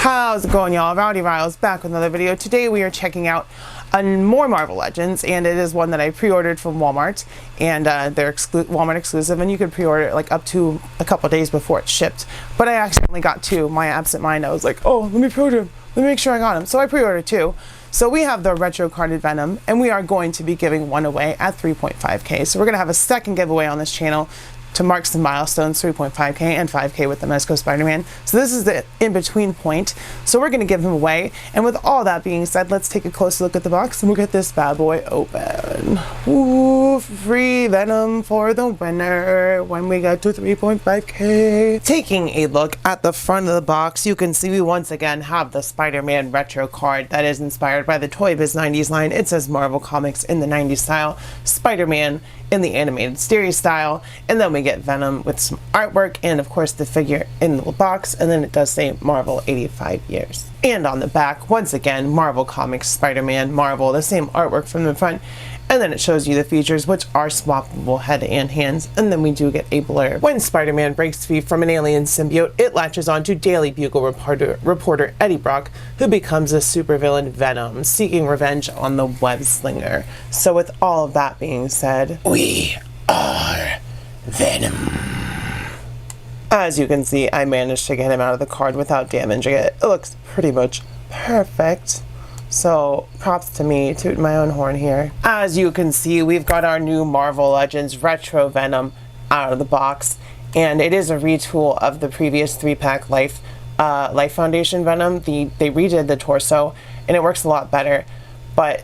How's it going, y'all? Rowdy Riles back with another video. Today we are checking out more Marvel Legends, and it is one that I pre-ordered from Walmart, and they're Walmart exclusive, and you could pre-order it like up to a couple days before it's shipped. But I accidentally got two. My absent mind, I was like, oh, let me pre-order them. Let me make sure I got them. So I pre-ordered two. So we have the retro carded Venom, and we are going to be giving one away at 3.5k. So we're going to have a second giveaway on this channel to mark some milestones, 3.5k and 5k with the Mezco Spider-Man. So this is the in-between point. So we're going to give him away. And with all that being said, let's take a closer look at the box and we'll get this bad boy open. Ooh, free Venom for the winner when we get to 3.5k. Taking a look at the front of the box, you can see we once again have the Spider-Man retro card that is inspired by the Toy Biz 90s line. It says Marvel Comics in the 90s style, Spider-Man in the animated series style, and then we get Venom with some artwork and of course the figure in the box, and then it does say Marvel 85 years. And on the back, once again, Marvel Comics Spider-Man Marvel, the same artwork from the front, and then it shows you the features, which are swappable head and hands, and then we do get a blurb. When Spider-Man breaks free from an alien symbiote, it latches onto Daily Bugle reporter Eddie Brock, who becomes a supervillain Venom, seeking revenge on the web slinger. So with all of that being said, we are Venom. As you can see, I managed to get him out of the card without damaging it. It looks pretty much perfect. So props to me, tooting my own horn here. As you can see, we've got our new Marvel Legends Retro Venom out of the box, and it is a retool of the previous 3-pack Life Foundation Venom. They redid the torso, and it works a lot better, but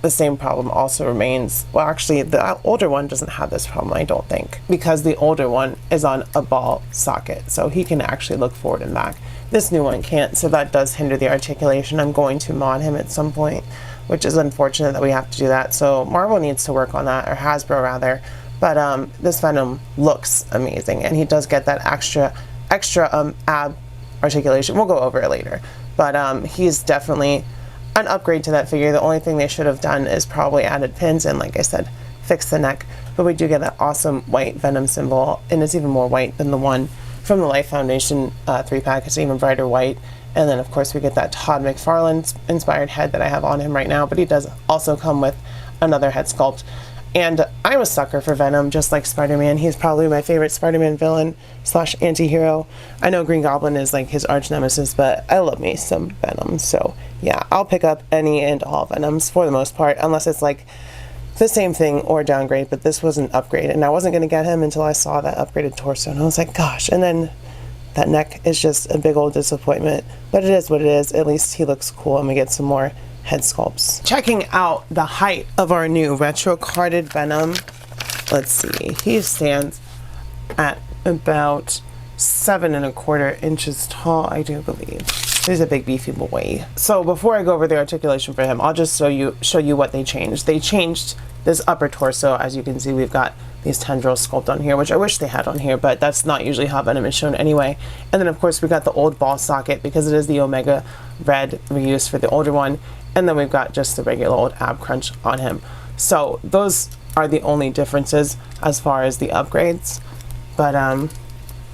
the same problem also remains. Well, actually, the older one doesn't have this problem, I don't think, because the older one is on a ball socket, so he can actually look forward and back. This new one can't, so that does hinder the articulation. I'm going to mod him at some point, which is unfortunate that we have to do that. So Marvel needs to work on that, or Hasbro rather. But this Venom looks amazing, and he does get that extra ab articulation. We'll go over it later. But he's definitely an upgrade to that figure. The only thing they should have done is probably added pins and, like I said, fix the neck. But we do get that awesome white Venom symbol, and it's even more white than the one from the Life Foundation 3-pack. It's even brighter white. And then of course we get that Todd McFarlane inspired head that I have on him right now, but he does also come with another head sculpt. And I'm a sucker for Venom, just like Spider-Man. He's probably my favorite Spider-Man villain / anti-hero. I know Green Goblin is like his arch nemesis, but I love me some Venom. So yeah, I'll pick up any and all Venoms for the most part, unless it's like the same thing or downgrade. But this was an upgrade, and I wasn't going to get him until I saw that upgraded torso, and I was like, gosh. And then that neck is just a big old disappointment, but it is what it is. At least he looks cool, and we get some more head sculpts. Checking out the height of our new retro carded Venom, let's see, he stands at about 7¼ inches tall, I do believe. He's a big beefy boy. So before I go over the articulation for him, I'll just show you what they changed. They changed this upper torso. As you can see, we've got these tendrils sculpt on here, which I wish they had on here, but that's not usually how Venom is shown anyway. And then of course we got the old ball socket, because it is the Omega Red reuse for the older one. And then we've got just the regular old ab crunch on him. So those are the only differences as far as the upgrades. But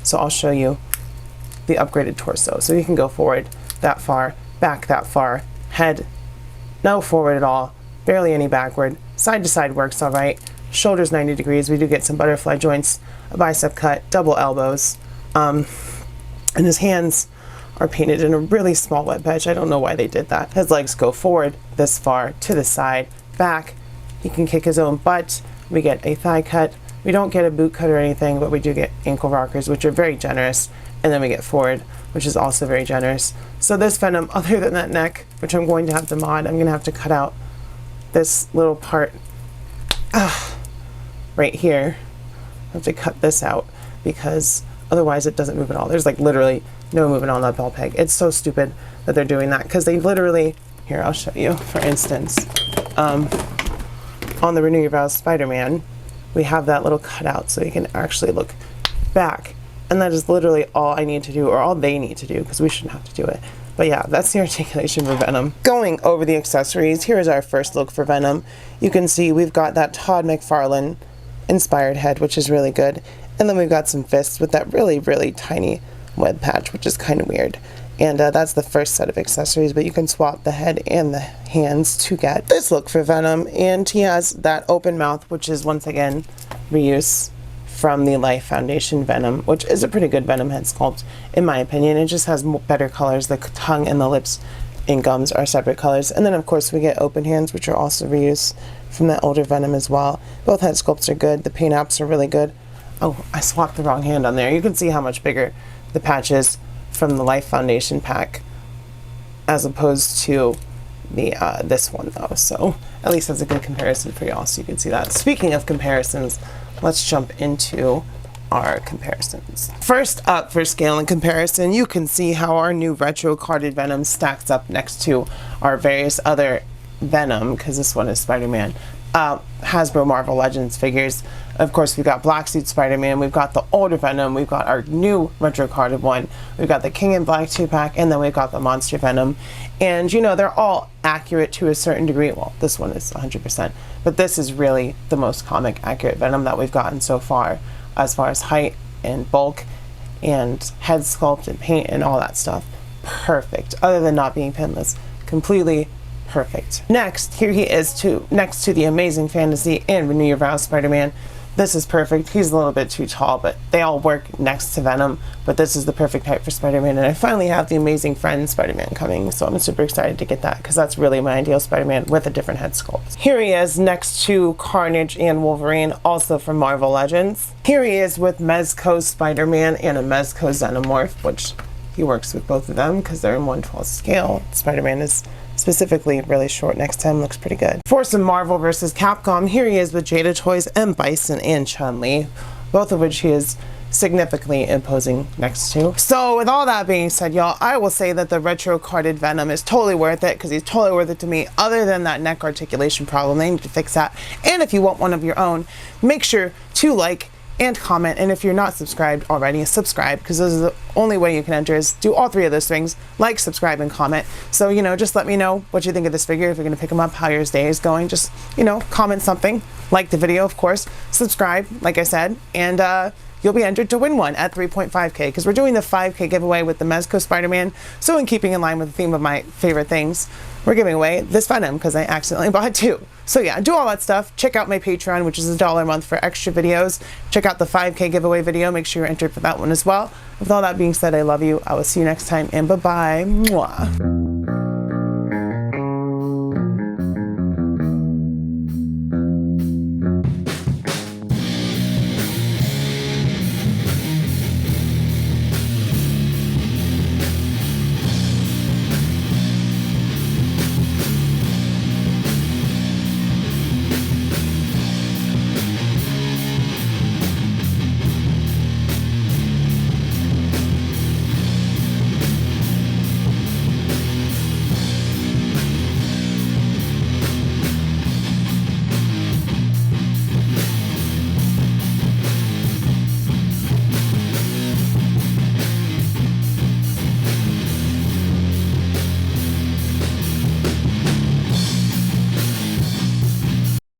so I'll show you the upgraded torso. So you can go forward that far, back that far, head no forward at all, barely any backward, side to side works all right, shoulders 90 degrees, we do get some butterfly joints, a bicep cut, double elbows, and his hands are painted in a really small web patch. I don't know why they did that. His legs go forward this far, to the side, back. He can kick his own butt. We get a thigh cut. We don't get a boot cut or anything, but we do get ankle rockers, which are very generous. And then we get forward, which is also very generous. So this Venom, other than that neck, which I'm going to have to mod, I'm going to have to cut out this little part right here. I have to cut this out because otherwise it doesn't move at all. There's like literally no movement on that ball peg. It's so stupid that they're doing that, because they literally, here, I'll show you, for instance, on the Renew Your Vows Spider-Man, we have that little cutout so you can actually look back. And that is literally all I need to do, or all they need to do, because we shouldn't have to do it. But yeah, that's the articulation for Venom. Going over the accessories, here is our first look for Venom. You can see we've got that Todd McFarlane inspired head, which is really good. And then we've got some fists with that really, really tiny web patch, which is kind of weird. And that's the first set of accessories, but you can swap the head and the hands to get this look for Venom. And he has that open mouth, which is once again reuse from the Life Foundation Venom, which is a pretty good Venom head sculpt in my opinion. It just has better colors. The tongue and the lips and gums are separate colors. And then of course we get open hands, which are also reuse from the older Venom as well. Both head sculpts are good. The paint apps are really good. Oh, I swapped the wrong hand on there. You can see how much bigger the patch is from the Life Foundation pack as opposed to the this one though. So at least that's a good comparison for y'all, so you can see that. Speaking of comparisons, let's jump into our comparisons. First up, for scale and comparison, you can see how our new retro carded Venom stacks up next to our various other Venom, because this one is Spider-Man, Hasbro Marvel Legends figures. Of course, we've got Black Suit Spider-Man, we've got the older Venom, we've got our new retro carded one, we've got the King in Black 2-pack, and then we've got the Monster Venom. And you know, they're all accurate to a certain degree. Well, this one is 100%, but this is really the most comic accurate Venom that we've gotten so far as height and bulk and head sculpt and paint and all that stuff. Perfect, other than not being pinless. Completely perfect. Next, here he is next to the Amazing Fantasy and Renew Your Vows Spider-Man. This is perfect. He's a little bit too tall, but they all work next to Venom, but this is the perfect height for Spider-Man. And I finally have the Amazing Friends Spider-Man coming, so I'm super excited to get that, because that's really my ideal Spider-Man with a different head sculpt. Here he is next to Carnage and Wolverine, also from Marvel Legends. Here he is with Mezco Spider-Man and a Mezco Xenomorph, which he works with both of them because they're in 1/12 scale. Spider-Man is specifically really short next to him, looks pretty good. For some Marvel vs. Capcom, here he is with Jada Toys and Bison and Chun-Li, both of which he is significantly imposing next to. So with all that being said, y'all, I will say that the retro carded Venom is totally worth it, because he's totally worth it to me, other than that neck articulation problem. They need to fix that. And if you want one of your own, make sure to like and comment, and if you're not subscribed already, subscribe, because this is the only way you can enter, is do all three of those things: like, subscribe, and comment. So, you know, just let me know what you think of this figure, if you're going to pick them up, how your day is going. Just, you know, comment something, like the video, of course, subscribe, like I said, and you'll be entered to win one at 3.5K, because we're doing the 5K giveaway with the Mezco Spider-Man. So in keeping in line with the theme of my favorite things, we're giving away this Venom, because I accidentally bought two. So yeah, do all that stuff. Check out my Patreon, which is $1 a month for extra videos. Check out the 5K giveaway video. Make sure you're entered for that one as well. With all that being said, I love you. I will see you next time, and bye-bye. Mwah.